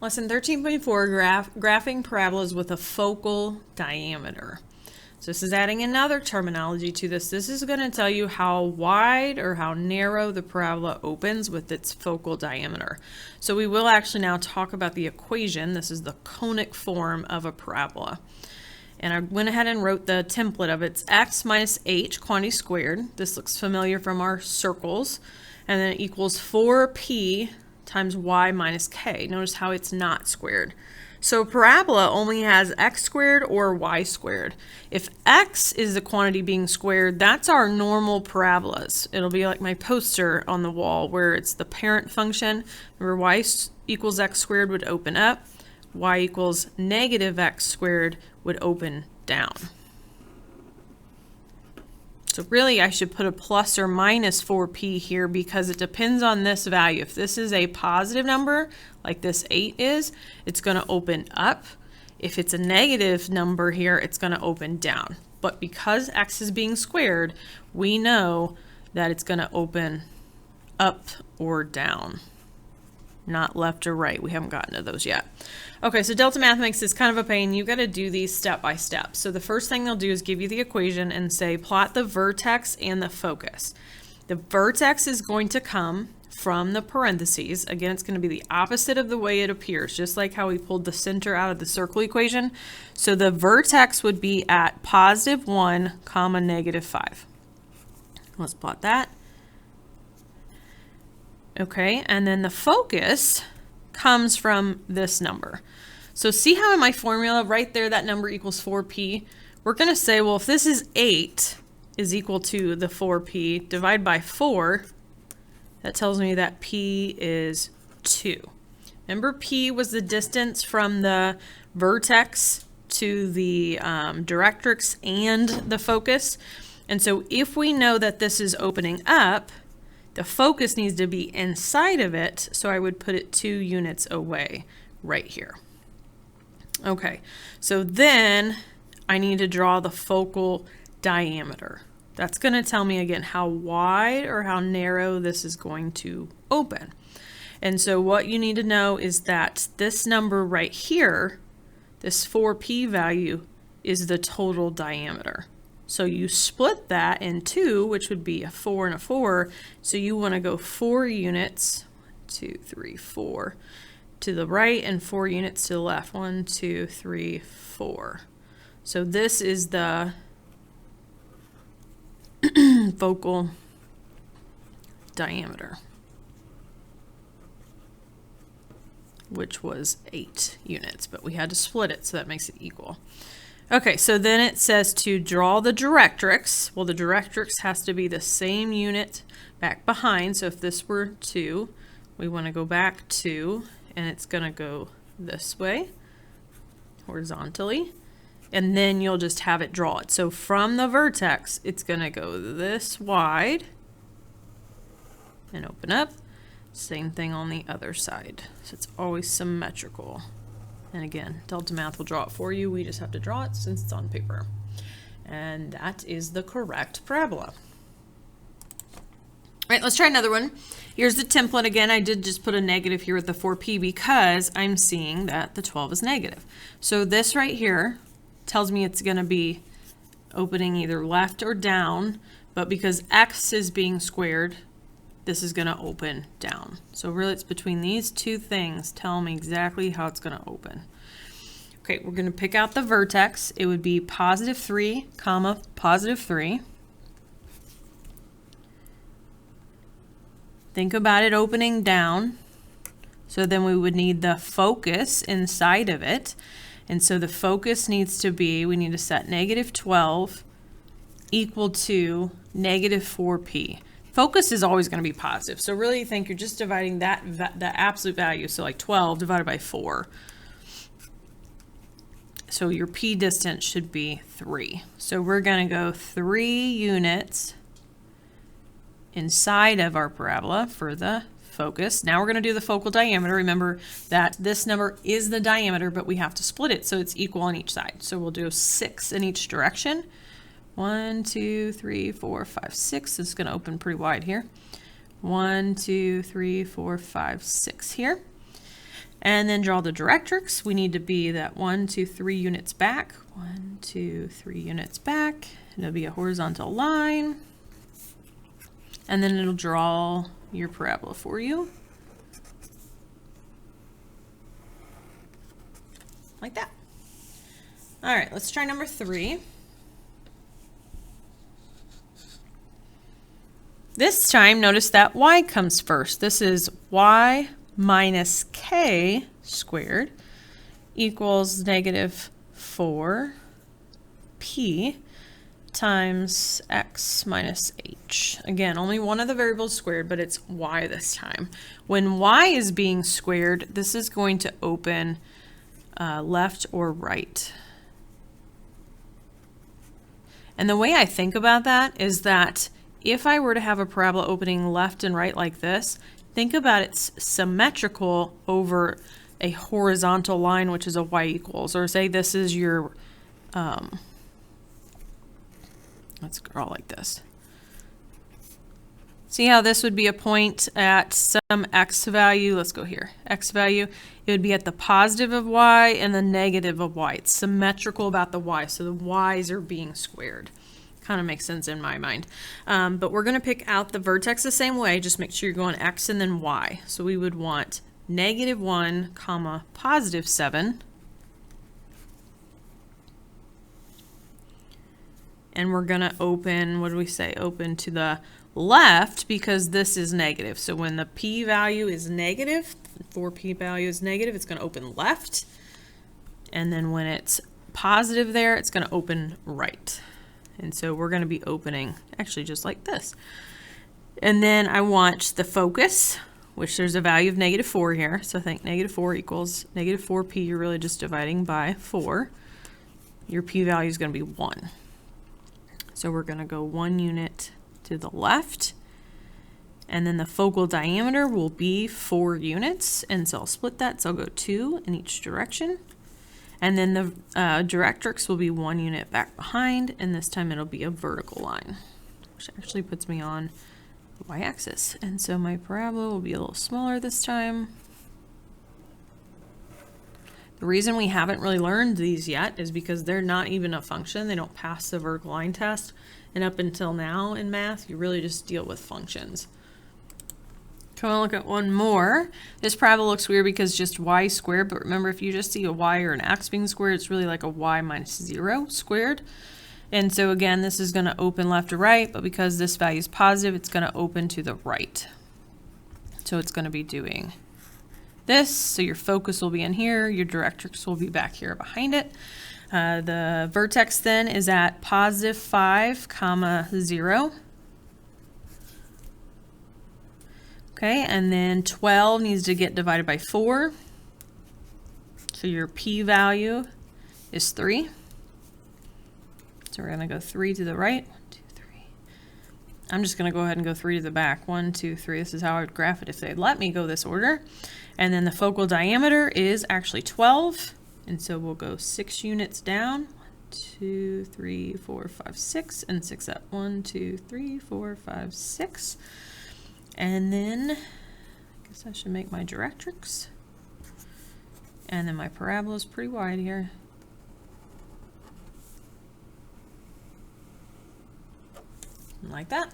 Lesson 13.4, graphing parabolas with a focal diameter. So this is adding another terminology to this. This is going to tell you how wide or how narrow the parabola opens with its focal diameter. So we will actually now talk about the equation. This is the conic form of a parabola. And I went ahead and wrote the template of it. It's x minus h, quantity squared. This looks familiar from our circles. And then it equals 4p times y minus k. Notice how it's not squared. So parabola only has x squared or y squared. If x is the quantity being squared, that's our normal parabolas. It'll be like my poster on the wall where it's the parent function. Remember, y equals x squared would open up. Y equals negative x squared would open down. So really I should put a plus or minus 4p here because it depends on this value. If this is a positive number, like this 8 is, it's going to open up. If it's a negative number here, it's going to open down. But because x is being squared, we know that it's going to open up or down, not left or right. We haven't gotten to those yet. Okay, so delta math makes this kind of a pain. You've got to do these step by step. So the first thing they'll do is give you the equation and say plot the vertex and the focus. The vertex is going to come from the parentheses. Again, it's going to be the opposite of the way it appears, just like how we pulled the center out of the circle equation. So the vertex would be at positive 1 comma negative 5. Let's plot that. Okay, and then the focus comes from this number. So see how in my formula right there that number equals 4p? We're going to say, well, if this is 8 is equal to the 4p, divide by 4, that tells me that p is 2. Remember, p was the distance from the vertex to the directrix and the focus. And so if we know that this is opening up, the focus needs to be inside of it, so I would put it 2 units away right here. Okay, so then I need to draw the focal diameter. That's going to tell me again how wide or how narrow this is going to open. And so what you need to know is that this number right here, this 4p value, is the total diameter. So you split that in 2, which would be a 4 and a 4. So you want to go 4 units, 2, 3, 4, to the right and 4 units to the left. 1, 2, 3, 4. So this is the focal diameter, which was 8 units, but we had to split it, so that makes it equal. Okay, so then it says to draw the directrix. Well, the directrix has to be the same unit back behind. So if this were 2, we want to go back 2, and it's going to go this way, horizontally. And then you'll just have it draw it. So from the vertex, it's going to go this wide and open up. Same thing on the other side. So it's always symmetrical. And again, delta math will draw it for you. We just have to draw it since it's on paper. And that is the correct parabola. All right, let's try another one. Here's the template again. I did just put a negative here with the 4p because I'm seeing that the 12 is negative. So this right here tells me it's going to be opening either left or down, but because x is being squared, this is going to open down. So really it's between these two things tell me exactly how it's going to open. Okay, we're going to pick out the vertex. It would be positive 3 comma positive 3. Think about it opening down. So then we would need the focus inside of it. And so the focus needs to be, we need to set negative 12 equal to negative 4p. Focus is always going to be positive. So really think you're just dividing that the absolute value. So like 12 divided by 4. So your p distance should be 3. So we're going to go 3 units inside of our parabola for the focus. Now we're going to do the focal diameter. Remember that this number is the diameter, but we have to split it so it's equal on each side. So we'll do 6 in each direction. 1, 2, 3, 4, 5, 6. This is going to open pretty wide here. 1, 2, 3, 4, 5, 6 here. And then draw the directrix. We need to be that 1, 2, 3 units back. 1, 2, 3 units back. It'll be a horizontal line. And then it'll draw your parabola for you. Like that. All right, let's try number 3. This time, notice that y comes first. This is y minus k squared equals negative 4p times x minus h. Again, only one of the variables squared, but it's y this time. When y is being squared, this is going to open left or right. And the way I think about that is that if I were to have a parabola opening left and right like this, think about it's symmetrical over a horizontal line, which is a y equals, or say this is your, let's draw like this. See how this would be a point at some x value? Let's go here. X value, it would be at the positive of y and the negative of y. It's symmetrical about the y, so the y's are being squared. Kind of makes sense in my mind. But we're going to pick out the vertex the same way. Just make sure you're going x and then y. So we would want negative 1 comma positive 7. And we're going to open, what do we say? Open to the left because this is negative. So when the p value is negative, 4p value is negative, it's going to open left. And then when it's positive there, it's going to open right. And so we're going to be opening actually just like this. And then I want the focus, which there's a value of negative 4 here. So I think negative 4 equals negative 4p. You're really just dividing by 4. Your p value is going to be 1. So we're going to go 1 unit to the left. And then the focal diameter will be 4 units. And so I'll split that. So I'll go 2 in each direction. And then the directrix will be 1 unit back behind, and this time it'll be a vertical line, which actually puts me on the y-axis. And so my parabola will be a little smaller this time. The reason we haven't really learned these yet is because they're not even a function. They don't pass the vertical line test. And up until now in math, you really just deal with functions. Come on, look at one more. This parabola looks weird because just y squared, but remember if you just see a y or an x being squared, it's really like a y minus 0 squared. And so again, this is going to open left to right, but because this value is positive, it's going to open to the right. So it's going to be doing this. So your focus will be in here, your directrix will be back here behind it. The vertex then is at positive 5 comma 0. Okay, and then 12 needs to get divided by 4. So your p value is 3. So we're going to go 3 to the right. 1, 2, 3. I'm just going to go ahead and go 3 to the back. 1, 2, 3. This is how I would graph it if they'd let me go this order. And then the focal diameter is actually 12. And so we'll go 6 units down. 1, 2, 3, 4, 5, 6. And 6 up. 1, 2, 3, 4, 5, 6. And then, I guess I should make my directrix. And then my parabola is pretty wide here. Like that.